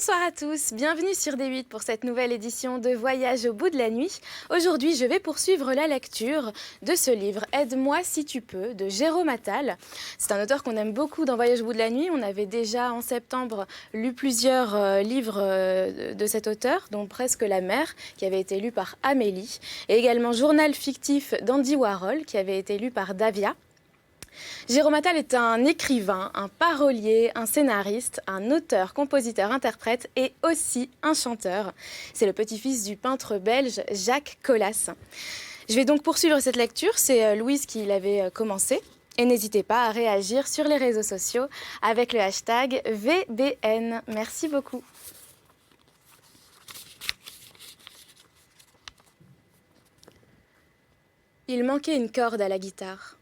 Bonsoir à tous, bienvenue sur D8 pour cette nouvelle édition de Voyage au bout de la nuit. Aujourd'hui, je vais poursuivre la lecture de ce livre « Aide-moi si tu peux » de Jérôme Attal. C'est un auteur qu'on aime beaucoup dans Voyage au bout de la nuit. On avait déjà en septembre lu plusieurs livres de cet auteur, dont Presque la mer, qui avait été lu par Amélie, et également Journal fictif d'Andy Warhol, qui avait été lu par Davia. Jérôme Attal est un écrivain, un parolier, un scénariste, un auteur, compositeur, interprète et aussi un chanteur. C'est le petit-fils du peintre belge Jacques Colas. Je vais donc poursuivre cette lecture, c'est Louise qui l'avait commencé. Et n'hésitez pas à réagir sur les réseaux sociaux avec le hashtag VBN. Merci beaucoup. Il manquait une corde à la guitare,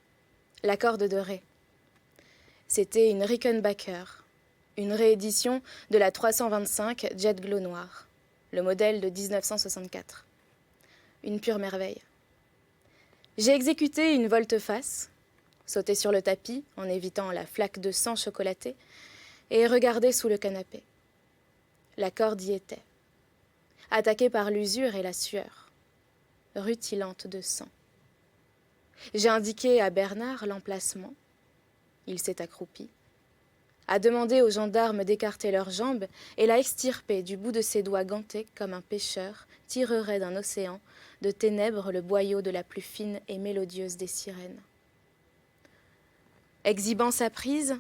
la corde de Ré. C'était une Rickenbacker, une réédition de la 325 Jet Glow Noir, le modèle de 1964. Une pure merveille. J'ai exécuté une volte-face, sauté sur le tapis en évitant la flaque de sang chocolaté et regardé sous le canapé. La corde y était, attaquée par l'usure et la sueur, rutilante de sang. J'ai indiqué à Bernard l'emplacement. Il s'est accroupi, a demandé aux gendarmes d'écarter leurs jambes et l'a extirpé du bout de ses doigts gantés comme un pêcheur tirerait d'un océan de ténèbres le boyau de la plus fine et mélodieuse des sirènes. Exhibant sa prise,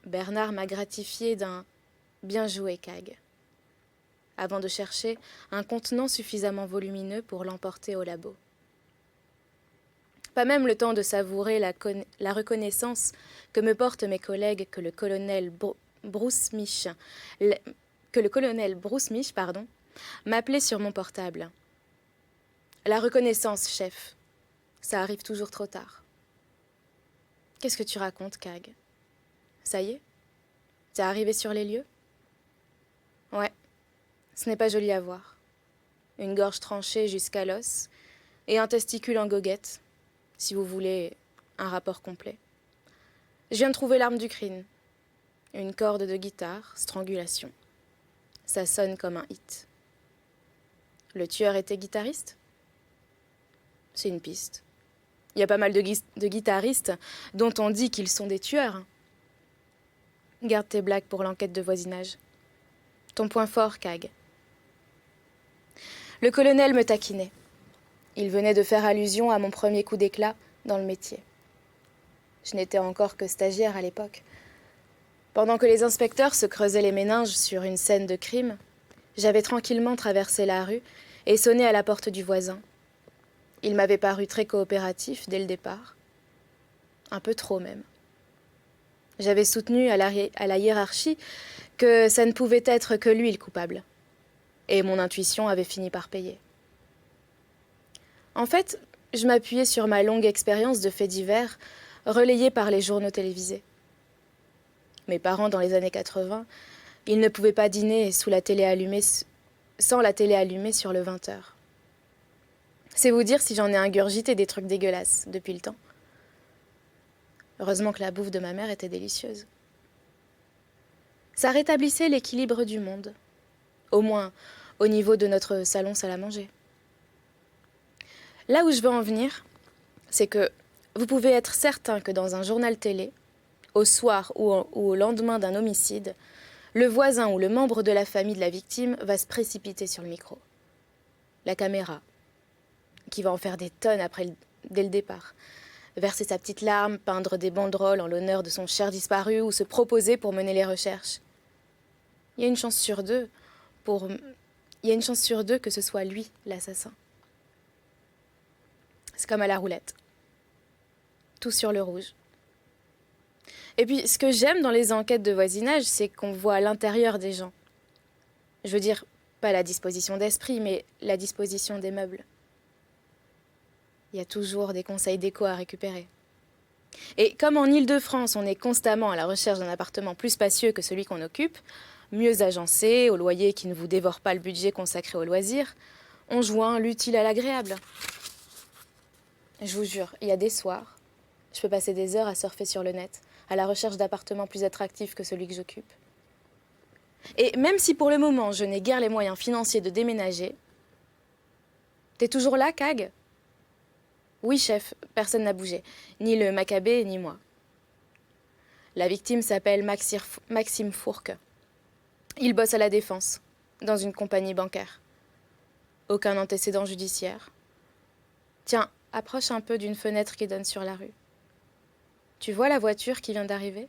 Bernard m'a gratifié d'un « bien joué, Cag », avant de chercher un contenant suffisamment volumineux pour l'emporter au labo. Pas même le temps de savourer la reconnaissance que me portent mes collègues que le colonel Bruce Mich m'appelait sur mon portable. La reconnaissance, chef, ça arrive toujours trop tard. Qu'est-ce que tu racontes, Cag? Ça y est? T'es arrivé sur les lieux? Ouais, ce n'est pas joli à voir. Une gorge tranchée jusqu'à l'os et un testicule en goguette. Si vous voulez un rapport complet. Je viens de trouver l'arme du crime. Une corde de guitare, strangulation. Ça sonne comme un hit. Le tueur était guitariste? C'est une piste. Il y a pas mal de guitaristes dont on dit qu'ils sont des tueurs. Garde tes blagues pour l'enquête de voisinage. Ton point fort, Cag. Le colonel me taquinait. Il venait de faire allusion à mon premier coup d'éclat dans le métier. Je n'étais encore que stagiaire à l'époque. Pendant que les inspecteurs se creusaient les méninges sur une scène de crime, j'avais tranquillement traversé la rue et sonné à la porte du voisin. Il m'avait paru très coopératif dès le départ. Un peu trop même. J'avais soutenu à la hiérarchie que ça ne pouvait être que lui le coupable. Et mon intuition avait fini par payer. En fait, je m'appuyais sur ma longue expérience de faits divers, relayée par les journaux télévisés. Mes parents, dans les années 80, ils ne pouvaient pas dîner sans la télé allumée sur le 20h. C'est vous dire si j'en ai ingurgité des trucs dégueulasses depuis le temps. Heureusement que la bouffe de ma mère était délicieuse. Ça rétablissait l'équilibre du monde, au moins au niveau de notre salon salle à manger. Là où je veux en venir, c'est que vous pouvez être certain que dans un journal télé, au soir ou au lendemain d'un homicide, le voisin ou le membre de la famille de la victime va se précipiter sur le micro. La caméra, qui va en faire des tonnes dès le départ, verser sa petite larme, peindre des banderoles en l'honneur de son cher disparu ou se proposer pour mener les recherches. Il y a une chance sur deux que ce soit lui l'assassin. C'est comme à la roulette. Tout sur le rouge. Et puis, ce que j'aime dans les enquêtes de voisinage, c'est qu'on voit l'intérieur des gens. Je veux dire, pas la disposition d'esprit, mais la disposition des meubles. Il y a toujours des conseils déco à récupérer. Et comme en Île-de-France, on est constamment à la recherche d'un appartement plus spacieux que celui qu'on occupe, mieux agencé, au loyer qui ne vous dévore pas le budget consacré aux loisirs, on joint l'utile à l'agréable. Je vous jure, il y a des soirs, je peux passer des heures à surfer sur le net, à la recherche d'appartements plus attractifs que celui que j'occupe. Et même si pour le moment je n'ai guère les moyens financiers de déménager... T'es toujours là, Kag? Oui, chef, personne n'a bougé, ni le Maccabée, ni moi. La victime s'appelle Maxime Fourque. Il bosse à la Défense, dans une compagnie bancaire. Aucun antécédent judiciaire. Tiens, approche un peu d'une fenêtre qui donne sur la rue. Tu vois la voiture qui vient d'arriver?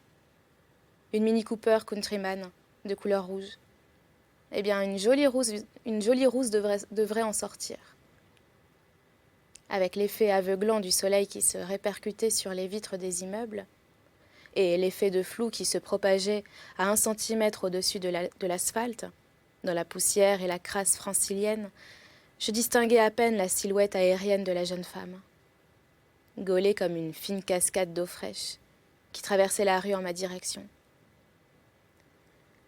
Une Mini Cooper Countryman, de couleur rouge. Eh bien, une jolie rousse devrait en sortir. Avec l'effet aveuglant du soleil qui se répercutait sur les vitres des immeubles, et l'effet de flou qui se propageait à 1 centimètre au-dessus de l'asphalte, dans la poussière et la crasse francilienne, je distinguais à peine la silhouette aérienne de la jeune femme, gaulée comme une fine cascade d'eau fraîche, qui traversait la rue en ma direction.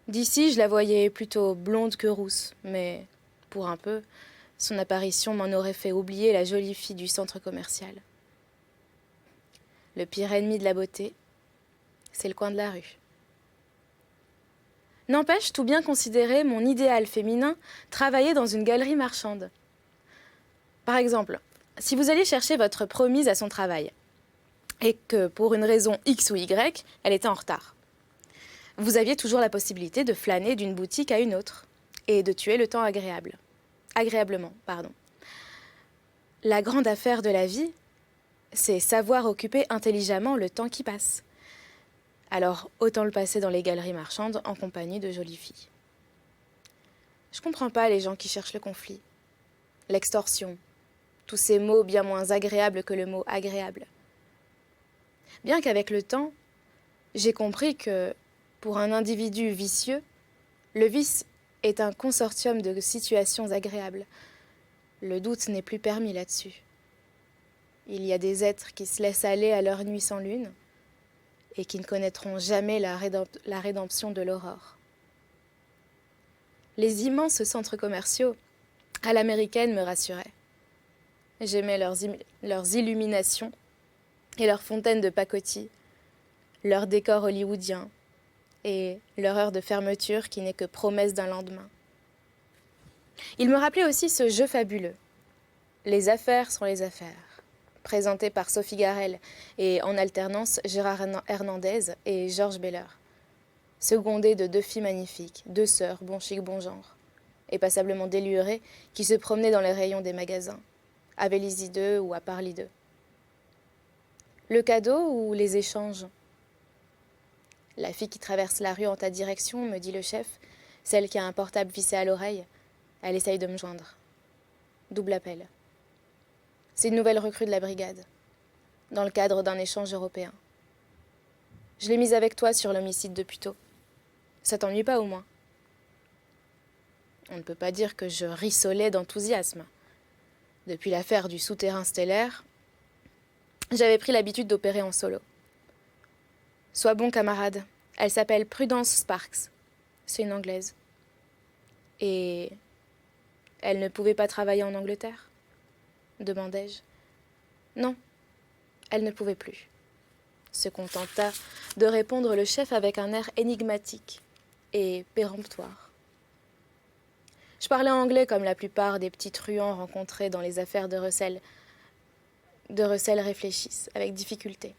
D'ici, je la voyais plutôt blonde que rousse, mais, pour un peu, son apparition m'en aurait fait oublier la jolie fille du centre commercial. Le pire ennemi de la beauté, c'est le coin de la rue. N'empêche, tout bien considéré, mon idéal féminin travaillait dans une galerie marchande. Par exemple, si vous alliez chercher votre promise à son travail, et que pour une raison X ou Y, elle était en retard, vous aviez toujours la possibilité de flâner d'une boutique à une autre, et de tuer le temps agréablement. La grande affaire de la vie, c'est savoir occuper intelligemment le temps qui passe. Alors, autant le passer dans les galeries marchandes en compagnie de jolies filles. Je comprends pas les gens qui cherchent le conflit, l'extorsion, tous ces mots bien moins agréables que le mot agréable. Bien qu'avec le temps, j'ai compris que, pour un individu vicieux, le vice est un consortium de situations agréables. Le doute n'est plus permis là-dessus. Il y a des êtres qui se laissent aller à leur nuit sans lune et qui ne connaîtront jamais la rédemption de l'aurore. Les immenses centres commerciaux, à l'américaine, me rassuraient. J'aimais leurs illuminations et leurs fontaines de pacotille, leurs décors hollywoodiens et leur heure de fermeture qui n'est que promesse d'un lendemain. Il me rappelait aussi ce jeu fabuleux. Les affaires sont les affaires, présenté par Sophie Garel et en alternance Gérard Hernandez et Georges Beller, secondé de 2 filles magnifiques, 2 sœurs, bon chic, bon genre, et passablement délurées, qui se promenaient dans les rayons des magasins, à Vélizy 2 ou à Parly 2. Le cadeau ou les échanges? La fille qui traverse la rue en ta direction, me dit le chef, celle qui a un portable vissé à l'oreille, elle essaye de me joindre. Double appel. C'est une nouvelle recrue de la brigade, dans le cadre d'un échange européen. Je l'ai mise avec toi sur l'homicide de Puteaux. Ça t'ennuie pas au moins? On ne peut pas dire que je rissolais d'enthousiasme. Depuis l'affaire du souterrain stellaire, j'avais pris l'habitude d'opérer en solo. Sois bon, camarade. Elle s'appelle Prudence Sparks. C'est une Anglaise. Et elle ne pouvait pas travailler en Angleterre? Demandai-je. Non, elle ne pouvait plus. Se contenta de répondre le chef avec un air énigmatique et péremptoire. Je parlais anglais comme la plupart des petits truands rencontrés dans les affaires de recel réfléchissent, avec difficulté.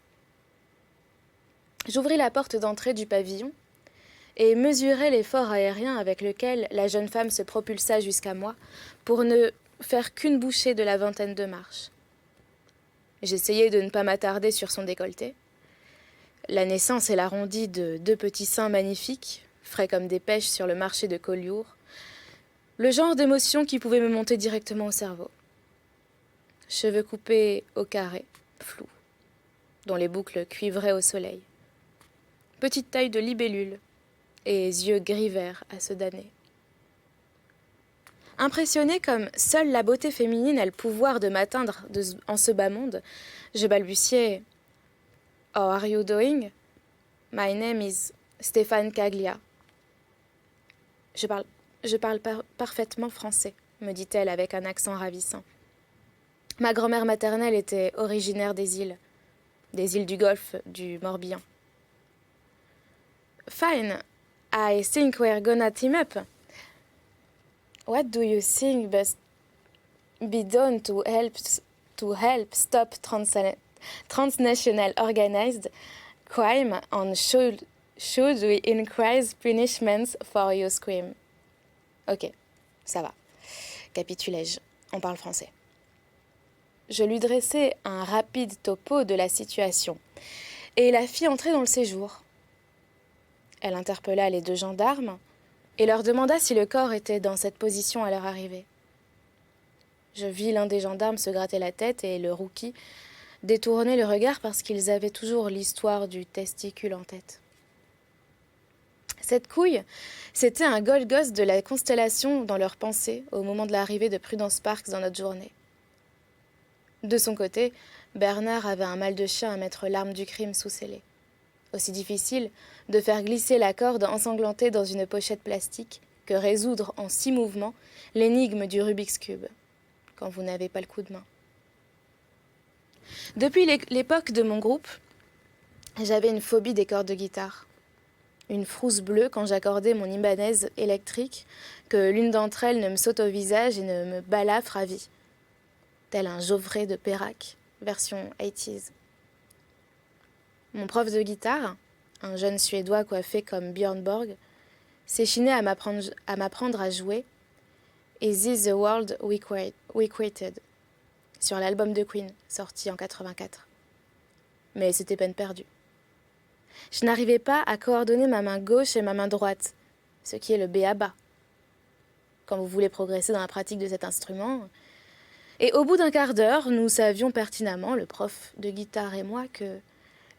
J'ouvris la porte d'entrée du pavillon et mesurai l'effort aérien avec lequel la jeune femme se propulsa jusqu'à moi pour ne faire qu'une bouchée de la 20aine de marches. J'essayai de ne pas m'attarder sur son décolleté. La naissance et l'arrondi de 2 petits seins magnifiques, frais comme des pêches sur le marché de Collioure, le genre d'émotion qui pouvait me monter directement au cerveau. Cheveux coupés au carré, flous, dont les boucles cuivraient au soleil. Petite taille de libellule et yeux gris-vert à se damner. Impressionnée comme seule la beauté féminine a le pouvoir de m'atteindre en ce bas monde, je balbutiai « How are you doing? My name is Stéphane Caglia. » Je parle parfaitement français, me dit-elle avec un accent ravissant. Ma grand-mère maternelle était originaire des îles du Golfe du Morbihan. Fine, I think we're gonna team up. What do you think must be done to help stop transnational organized crime, and should we increase punishments for your crime? Ok, ça va. Capitulai-je. On parle français. Je lui dressai un rapide topo de la situation et la fis entrer dans le séjour. Elle interpella les 2 gendarmes et leur demanda si le corps était dans cette position à leur arrivée. Je vis l'un des gendarmes se gratter la tête et le rookie détourner le regard parce qu'ils avaient toujours l'histoire du testicule en tête. Cette couille, c'était un gold gosse de la constellation dans leurs pensées au moment de l'arrivée de Prudence Parks dans notre journée. De son côté, Bernard avait un mal de chien à mettre l'arme du crime sous scellé. Aussi difficile de faire glisser la corde ensanglantée dans une pochette plastique que résoudre en 6 mouvements l'énigme du Rubik's Cube, quand vous n'avez pas le coup de main. Depuis l'époque de mon groupe, j'avais une phobie des cordes de guitare. Une frousse bleue quand j'accordais mon Ibanez électrique, que l'une d'entre elles ne me saute au visage et ne me balafre à vie. Tel un Geoffrey de Perrac, version 80s. Mon prof de guitare, un jeune Suédois coiffé comme Björn Borg, s'échinait à m'apprendre à jouer Is This the World We Created sur l'album de Queen, sorti en 84. Mais c'était peine perdue. Je n'arrivais pas à coordonner ma main gauche et ma main droite, ce qui est le b.a.-ba quand vous voulez progresser dans la pratique de cet instrument. Et au bout d'un quart d'heure, nous savions pertinemment, le prof de guitare et moi, que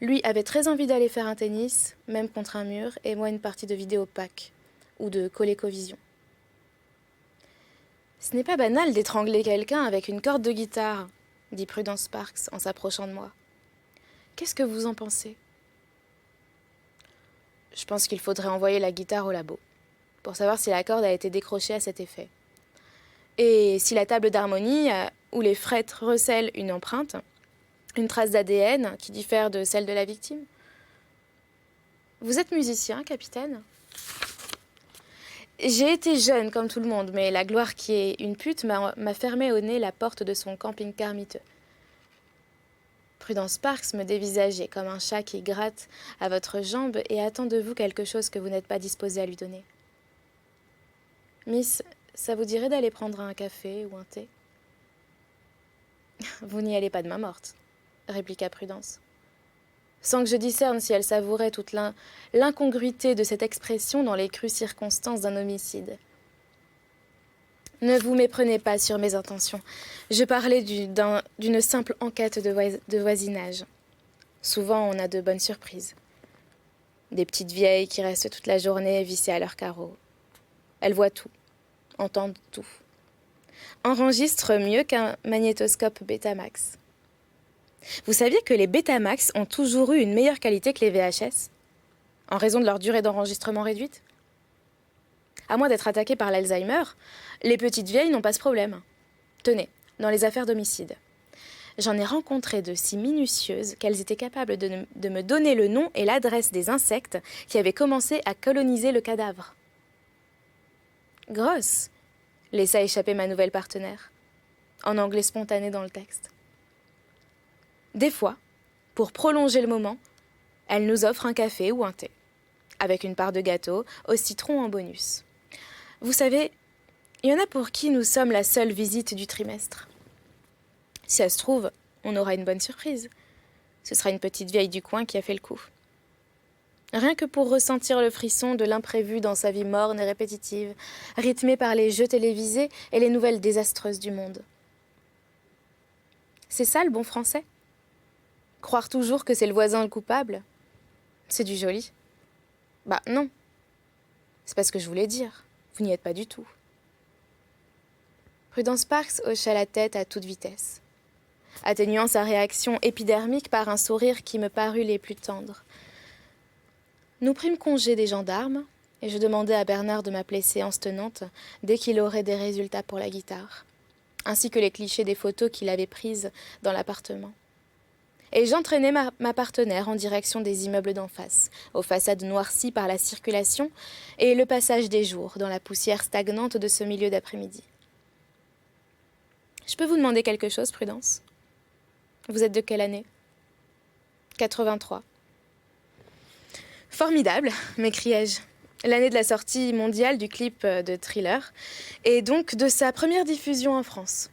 lui avait très envie d'aller faire un tennis, même contre un mur, et moi une partie de Vidéopack ou de ColecoVision. Ce n'est pas banal d'étrangler quelqu'un avec une corde de guitare, dit Prudence Parks en s'approchant de moi. Qu'est-ce que vous en pensez ? Je pense qu'il faudrait envoyer la guitare au labo, pour savoir si la corde a été décrochée à cet effet. Et si la table d'harmonie, où les frettes recèlent une empreinte, une trace d'ADN qui diffère de celle de la victime. Vous êtes musicien, capitaine ? J'ai été jeune comme tout le monde, mais la gloire qui est une pute m'a fermé au nez la porte de son camping-car miteux. Prudence Parks me dévisageait comme un chat qui gratte à votre jambe et attend de vous quelque chose que vous n'êtes pas disposé à lui donner. Miss, ça vous dirait d'aller prendre un café ou un thé ? Vous n'y allez pas de main morte, répliqua Prudence. Sans que je discerne si elle savourait toute l'incongruité de cette expression dans les crues circonstances d'un homicide. Ne vous méprenez pas sur mes intentions. Je parlais d'une simple enquête de voisinage. Souvent, on a de bonnes surprises. Des petites vieilles qui restent toute la journée vissées à leurs carreaux. Elles voient tout, entendent tout. Enregistrent mieux qu'un magnétoscope Betamax. Vous saviez que les Betamax ont toujours eu une meilleure qualité que les VHS, en raison de leur durée d'enregistrement réduite ? À moins d'être attaquées par l'Alzheimer, les petites vieilles n'ont pas ce problème. Tenez, dans les affaires d'homicide. J'en ai rencontré de si minutieuses qu'elles étaient capables de me donner le nom et l'adresse des insectes qui avaient commencé à coloniser le cadavre. Grosse, laissa échapper ma nouvelle partenaire, en anglais spontané dans le texte. Des fois, pour prolonger le moment, elle nous offre un café ou un thé, avec une part de gâteau au citron en bonus. Vous savez, il y en a pour qui nous sommes la seule visite du trimestre. Si ça se trouve, on aura une bonne surprise. Ce sera une petite vieille du coin qui a fait le coup. Rien que pour ressentir le frisson de l'imprévu dans sa vie morne et répétitive, rythmée par les jeux télévisés et les nouvelles désastreuses du monde. C'est ça le bon français ? Croire toujours que c'est le voisin le coupable ? C'est du joli. Bah non. C'est pas ce que je voulais dire. Vous n'y êtes pas du tout. Prudence Parks hocha la tête à toute vitesse, atténuant sa réaction épidermique par un sourire qui me parut les plus tendres. Nous prîmes congé des gendarmes, et je demandai à Bernard de m'appeler séance tenante dès qu'il aurait des résultats pour la guitare, ainsi que les clichés des photos qu'il avait prises dans l'appartement. et j'entraînais ma partenaire en direction des immeubles d'en face, aux façades noircies par la circulation et le passage des jours dans la poussière stagnante de ce milieu d'après-midi. Je peux vous demander quelque chose, Prudence? Vous êtes de quelle année? 83. Formidable, m'écriai-je. L'année de la sortie mondiale du clip de Thriller, et donc de sa première diffusion en France.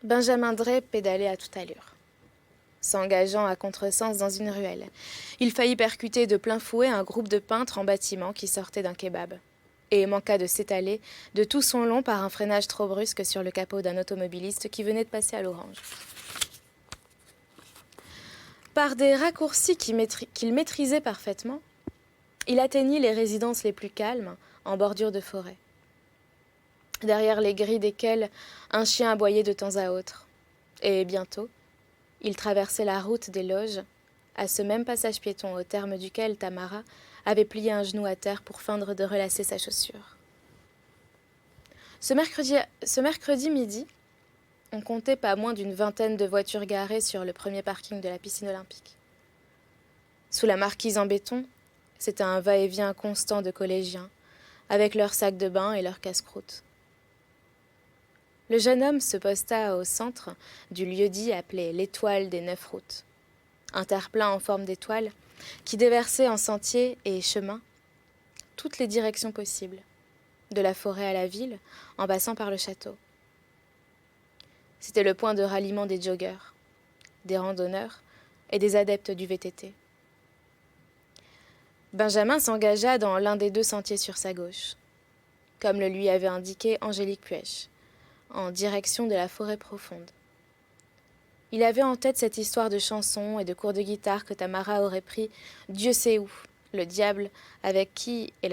Benjamin Drey pédalait à toute allure, s'engageant à contresens dans une ruelle. Il faillit percuter de plein fouet un groupe de peintres en bâtiment qui sortait d'un kebab, et manqua de s'étaler de tout son long par un freinage trop brusque sur le capot d'un automobiliste qui venait de passer à l'orange. Par des raccourcis qu'il maîtrisait parfaitement, il atteignit les résidences les plus calmes, en bordure de forêt, derrière les grilles desquelles un chien aboyait de temps à autre. Et bientôt, il traversait la route des loges, à ce même passage piéton au terme duquel Tamara avait plié un genou à terre pour feindre de relasser sa chaussure. Ce mercredi midi, on comptait pas moins d'une vingtaine de voitures garées sur le premier parking de la piscine olympique. Sous la marquise en béton, c'était un va-et-vient constant de collégiens, avec leurs sacs de bain et leurs casse-croûtes. Le jeune homme se posta au centre du lieu-dit appelé l'Étoile des 9 routes, un terre-plein en forme d'étoile qui déversait en sentiers et chemins toutes les directions possibles, de la forêt à la ville, en passant par le château. C'était le point de ralliement des joggeurs, des randonneurs et des adeptes du VTT. Benjamin s'engagea dans l'un des 2 sentiers sur sa gauche, comme le lui avait indiqué Angélique Puech, en direction de la forêt profonde. Il avait en tête cette histoire de chansons et de cours de guitare que Tamara aurait pris Dieu sait où, le diable avec qui et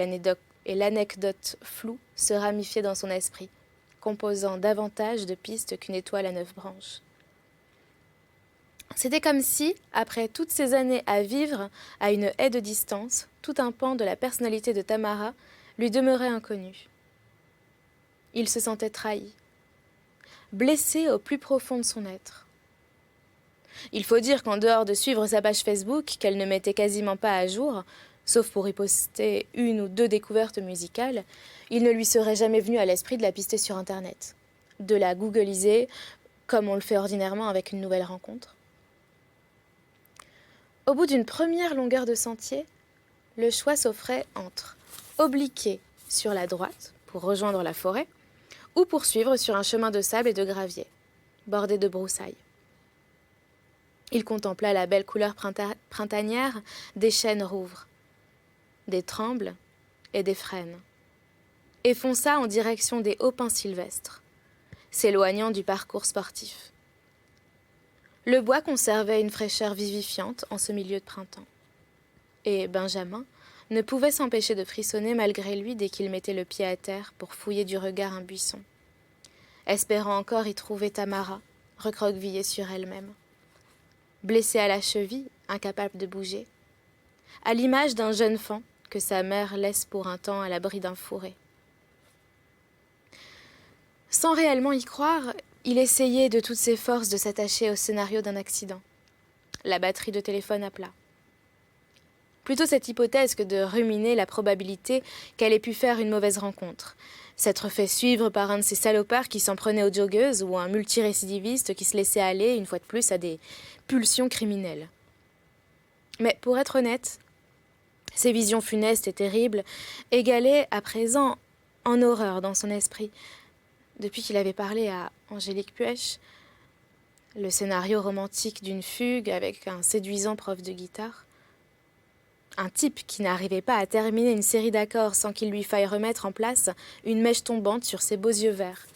l'anecdote floue se ramifiait dans son esprit, composant davantage de pistes qu'une étoile à 9 branches. C'était comme si, après toutes ces années à vivre à une haie de distance, tout un pan de la personnalité de Tamara lui demeurait inconnu. Il se sentait trahi, blessé au plus profond de son être. Il faut dire qu'en dehors de suivre sa page Facebook, qu'elle ne mettait quasiment pas à jour, sauf pour y poster 1 ou 2 découvertes musicales, il ne lui serait jamais venu à l'esprit de la pister sur Internet, de la googliser, comme on le fait ordinairement avec une nouvelle rencontre. Au bout d'une première longueur de sentier, le choix s'offrait entre obliquer sur la droite pour rejoindre la forêt ou poursuivre sur un chemin de sable et de gravier, bordé de broussailles. Il contempla la belle couleur printanière des chênes rouvres, des trembles et des frênes, et fonça en direction des hauts pins sylvestres, s'éloignant du parcours sportif. Le bois conservait une fraîcheur vivifiante en ce milieu de printemps, et Benjamin ne pouvait s'empêcher de frissonner malgré lui dès qu'il mettait le pied à terre pour fouiller du regard un buisson, espérant encore y trouver Tamara, recroquevillée sur elle-même, blessée à la cheville, incapable de bouger, à l'image d'un jeune faon que sa mère laisse pour un temps à l'abri d'un fourré. Sans réellement y croire, il essayait de toutes ses forces de s'attacher au scénario d'un accident, la batterie de téléphone à plat. Plutôt cette hypothèse que de ruminer la probabilité qu'elle ait pu faire une mauvaise rencontre, s'être fait suivre par un de ces salopards qui s'en prenait aux joggeuses ou un multirécidiviste qui se laissait aller, une fois de plus, à des pulsions criminelles. Mais pour être honnête, ces visions funestes et terribles égalaient à présent en horreur dans son esprit, depuis qu'il avait parlé à Angélique Puech, le scénario romantique d'une fugue avec un séduisant prof de guitare. Un type qui n'arrivait pas à terminer une série d'accords sans qu'il lui faille remettre en place une mèche tombante sur ses beaux yeux verts.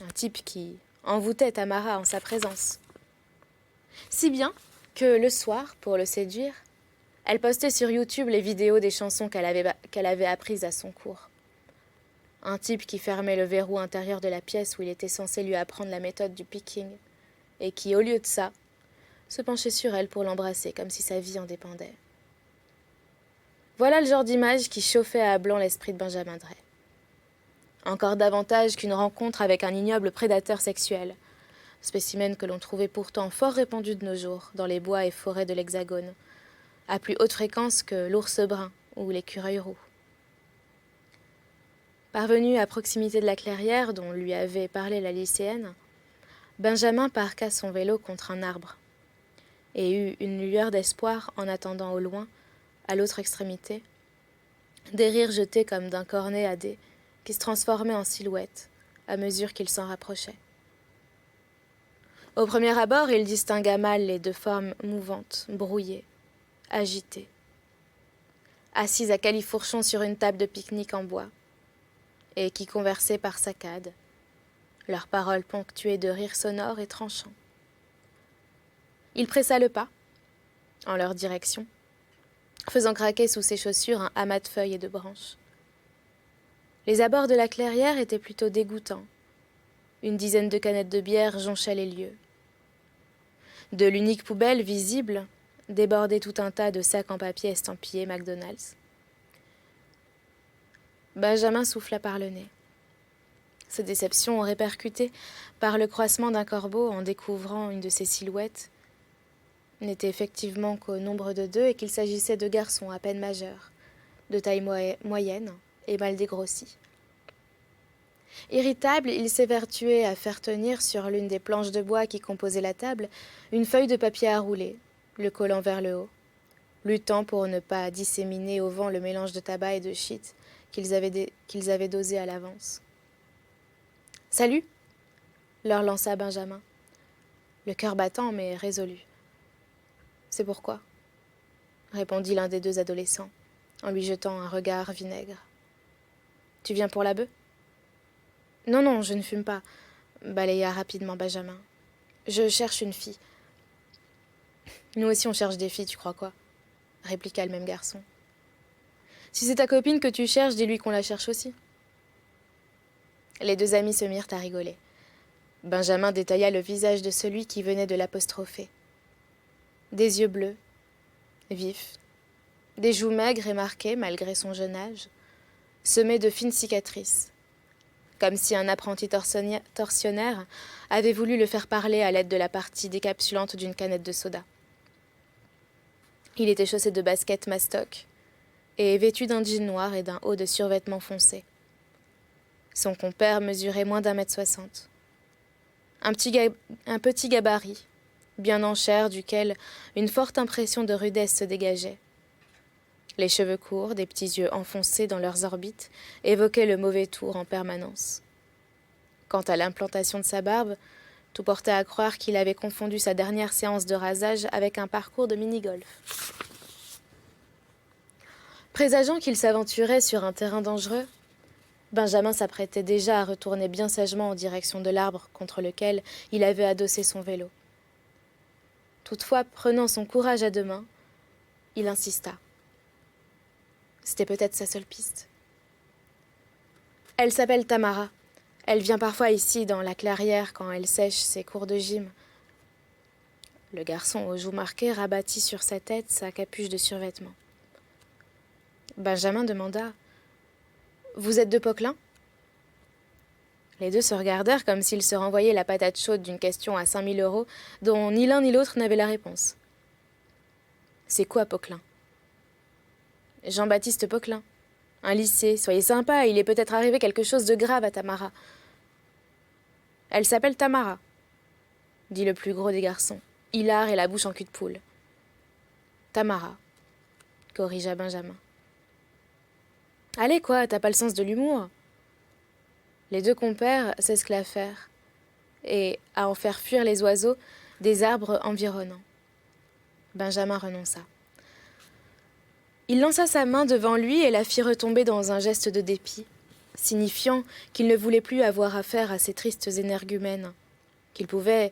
Un type qui envoûtait Tamara en sa présence. Si bien que le soir, pour le séduire, elle postait sur YouTube les vidéos des chansons qu'elle avait apprises à son cours. Un type qui fermait le verrou intérieur de la pièce où il était censé lui apprendre la méthode du picking, et qui, au lieu de ça, se penchait sur elle pour l'embrasser comme si sa vie en dépendait. Voilà le genre d'image qui chauffait à blanc l'esprit de Benjamin Drey. Encore davantage qu'une rencontre avec un ignoble prédateur sexuel, spécimen que l'on trouvait pourtant fort répandu de nos jours dans les bois et forêts de l'Hexagone, à plus haute fréquence que l'ours brun ou l'écureuil roux. Parvenu à proximité de la clairière dont lui avait parlé la lycéenne, Benjamin parqua son vélo contre un arbre et eut une lueur d'espoir en attendant au loin, à l'autre extrémité, des rires jetés comme d'un cornet à dés qui se transformaient en silhouettes à mesure qu'il s'en rapprochait. Au premier abord, il distingua mal les deux formes mouvantes, brouillées, agitées, assises à califourchon sur une table de pique-nique en bois, et qui conversaient par saccades, leurs paroles ponctuées de rires sonores et tranchants. Il pressa le pas, en leur direction, faisant craquer sous ses chaussures un amas de feuilles et de branches. Les abords de la clairière étaient plutôt dégoûtants. Une dizaine de canettes de bière jonchaient les lieux. De l'unique poubelle visible débordait tout un tas de sacs en papier estampillés McDonald's. Benjamin souffla par le nez. Sa déception répercutée par le croissement d'un corbeau en découvrant une de ses silhouettes n'était effectivement qu'au nombre de deux et qu'il s'agissait de garçons à peine majeurs, de taille moyenne et mal dégrossis. Irritable, il s'évertuait à faire tenir sur l'une des planches de bois qui composaient la table une feuille de papier à rouler, le collant vers le haut, luttant pour ne pas disséminer au vent le mélange de tabac et de shit qu'ils avaient dosé à l'avance. « Salut !» leur lança Benjamin, le cœur battant mais résolu. « C'est pourquoi ?» répondit l'un des deux adolescents, en lui jetant un regard vinaigre. « Tu viens pour la bœuf ?»« Non, non, je ne fume pas, » balaya rapidement Benjamin. « Je cherche une fille. »« Nous aussi on cherche des filles, tu crois quoi ?» répliqua le même garçon. « Si c'est ta copine que tu cherches, dis-lui qu'on la cherche aussi. » Les deux amis se mirent à rigoler. Benjamin détailla le visage de celui qui venait de l'apostropher. Des yeux bleus, vifs, des joues maigres et marquées malgré son jeune âge, semées de fines cicatrices, comme si un apprenti tortionnaire avait voulu le faire parler à l'aide de la partie décapsulante d'une canette de soda. Il était chaussé de baskets mastoc et vêtu d'un jean noir et d'un haut de survêtement foncé. Son compère mesurait moins d'1,60 m. Un petit gabarit, bien en chair, duquel une forte impression de rudesse se dégageait. Les cheveux courts, des petits yeux enfoncés dans leurs orbites, évoquaient le mauvais tour en permanence. Quant à l'implantation de sa barbe, tout portait à croire qu'il avait confondu sa dernière séance de rasage avec un parcours de mini-golf. Présageant qu'il s'aventurait sur un terrain dangereux, Benjamin s'apprêtait déjà à retourner bien sagement en direction de l'arbre contre lequel il avait adossé son vélo. Toutefois, prenant son courage à deux mains, il insista. C'était peut-être sa seule piste. « Elle s'appelle Tamara. Elle vient parfois ici, dans la clairière, quand elle sèche ses cours de gym. » Le garçon aux joues marquées rabattit sur sa tête sa capuche de survêtement. Benjamin demanda « Vous êtes de Poquelin ?» Les deux se regardèrent comme s'ils se renvoyaient la patate chaude d'une question à 5 000 € dont ni l'un ni l'autre n'avait la réponse. « C'est quoi Poquelin ?»« Jean-Baptiste Poquelin. Un lycée. Soyez sympa, il est peut-être arrivé quelque chose de grave à Tamara. »« Elle s'appelle Tamara, » dit le plus gros des garçons, hilar et la bouche en cul de poule. « Tamara, » corrigea Benjamin. « Allez quoi, t'as pas le sens de l'humour ?» Les deux compères s'esclaffèrent, et, à en faire fuir les oiseaux, des arbres environnants. Benjamin renonça. Il lança sa main devant lui et la fit retomber dans un geste de dépit, signifiant qu'il ne voulait plus avoir affaire à ces tristes énergumènes, qu'ils pouvaient,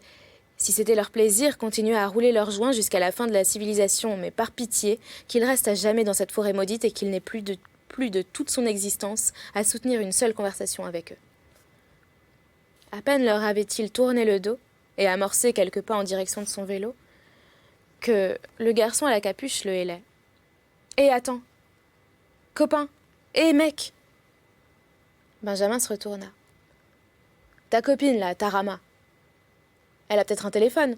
si c'était leur plaisir, continuer à rouler leurs joints jusqu'à la fin de la civilisation, mais par pitié, qu'il reste à jamais dans cette forêt maudite et qu'il n'ait plus de toute son existence à soutenir une seule conversation avec eux. À peine leur avait-il tourné le dos et amorcé quelques pas en direction de son vélo, que le garçon à la capuche le hélait. « Hé, attends! Copain! Hé, mec !» Benjamin se retourna. « Ta copine, là, Tarama. » Elle a peut-être un téléphone.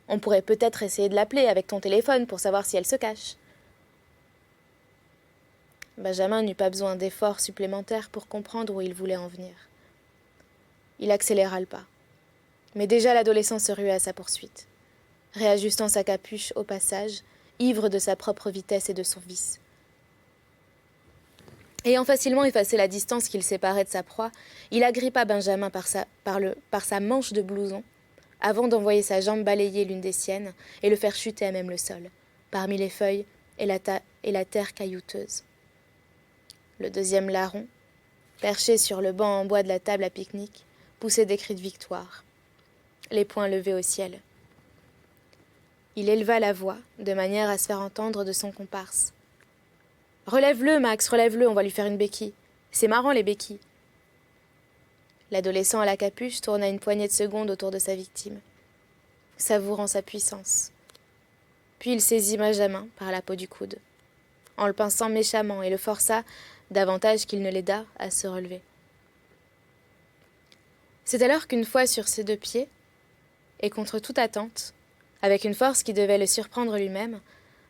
On pourrait peut-être essayer de l'appeler avec ton téléphone pour savoir si elle se cache. » Benjamin n'eut pas besoin d'efforts supplémentaires pour comprendre où il voulait en venir. Il accéléra le pas. Mais déjà l'adolescent se ruait à sa poursuite, réajustant sa capuche au passage, ivre de sa propre vitesse et de son vice. Ayant facilement effacé la distance qui le séparait de sa proie, il agrippa Benjamin par sa manche de blouson, avant d'envoyer sa jambe balayer l'une des siennes et le faire chuter à même le sol, parmi les feuilles et la terre caillouteuse. Le deuxième larron, perché sur le banc en bois de la table à pique-nique, poussait des cris de victoire, les poings levés au ciel. Il éleva la voix, de manière à se faire entendre de son comparse. « Relève-le, Max, relève-le, on va lui faire une béquille. C'est marrant, les béquilles. » L'adolescent à la capuche tourna une poignée de secondes autour de sa victime, savourant sa puissance. Puis il saisit Benjamin par la peau du coude, en le pinçant méchamment et le força, davantage qu'il ne l'aida, à se relever. C'est alors qu'une fois sur ses deux pieds, et contre toute attente, avec une force qui devait le surprendre lui-même,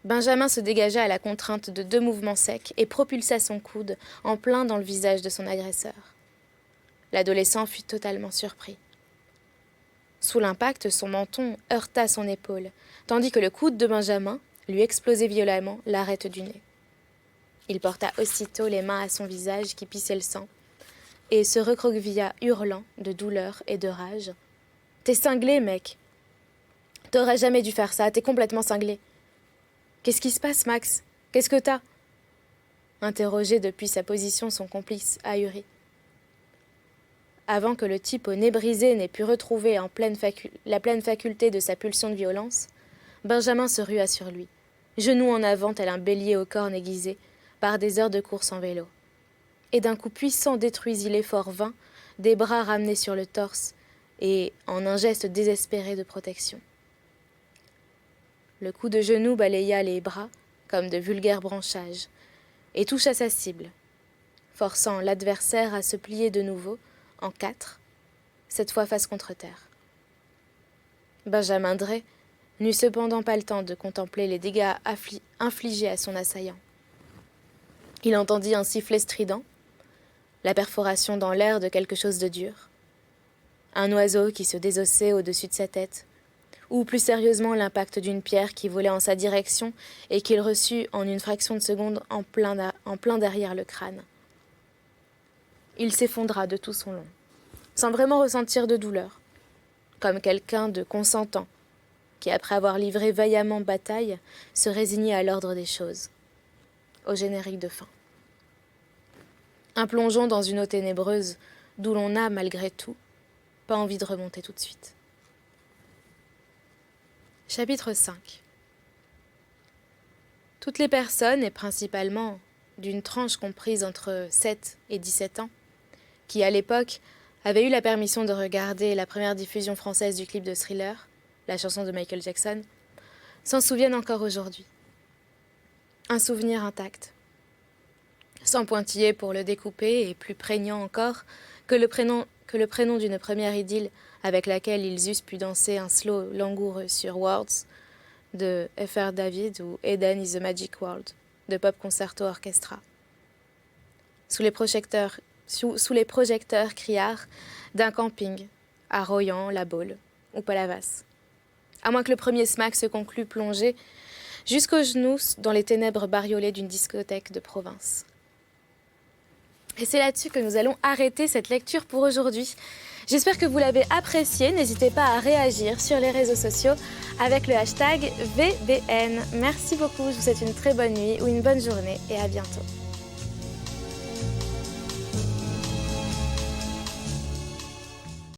Benjamin se dégagea à la contrainte de 2 mouvements secs et propulsa son coude en plein dans le visage de son agresseur. L'adolescent fut totalement surpris. Sous l'impact, son menton heurta son épaule, tandis que le coude de Benjamin lui explosait violemment l'arête du nez. Il porta aussitôt les mains à son visage qui pissait le sang et se recroquevilla hurlant de douleur et de rage. « T'es cinglé, mec. T'aurais jamais dû faire ça, t'es complètement cinglé. »« Qu'est-ce qui se passe, Max? Qu'est-ce que t'as » interrogeait depuis sa position son complice ahuri. Avant que le type au nez brisé n'ait pu retrouver la pleine faculté de sa pulsion de violence, Benjamin se rua sur lui, genoux en avant tel un bélier aux cornes aiguisées par des heures de course en vélo. Et d'un coup puissant détruisit l'effort vain des bras ramenés sur le torse et en un geste désespéré de protection. Le coup de genou balaya les bras comme de vulgaires branchages et toucha sa cible, forçant l'adversaire à se plier de nouveau en 4, cette fois face contre terre. Benjamin Drey n'eut cependant pas le temps de contempler les dégâts infligés à son assaillant. Il entendit un sifflet strident, la perforation dans l'air de quelque chose de dur, un oiseau qui se désossait au-dessus de sa tête, ou plus sérieusement l'impact d'une pierre qui volait en sa direction et qu'il reçut en une fraction de seconde en plein derrière le crâne. Il s'effondra de tout son long, sans vraiment ressentir de douleur, comme quelqu'un de consentant, qui après avoir livré vaillamment bataille, se résignait à l'ordre des choses, au générique de fin. Un plongeon dans une eau ténébreuse, d'où l'on n'a, malgré tout, pas envie de remonter tout de suite. Chapitre 5. Toutes les personnes, et principalement d'une tranche comprise entre 7 et 17 ans, qui à l'époque avaient eu la permission de regarder la première diffusion française du clip de Thriller, la chanson de Michael Jackson, s'en souviennent encore aujourd'hui. Un souvenir intact, sans pointiller pour le découper et plus prégnant encore que le prénom d'une première idylle avec laquelle ils eussent pu danser un slow langoureux sur Words de F.R. David ou Eden is the Magic World de Pop Concerto Orchestra. Sous les projecteurs criards d'un camping à Royan, La Baule ou Palavas. À moins que le premier smack se conclue plongé jusqu'aux genoux dans les ténèbres bariolées d'une discothèque de province. Et c'est là-dessus que nous allons arrêter cette lecture pour aujourd'hui. J'espère que vous l'avez apprécié. N'hésitez pas à réagir sur les réseaux sociaux avec le hashtag VBN. Merci beaucoup, je vous souhaite une très bonne nuit ou une bonne journée et à bientôt.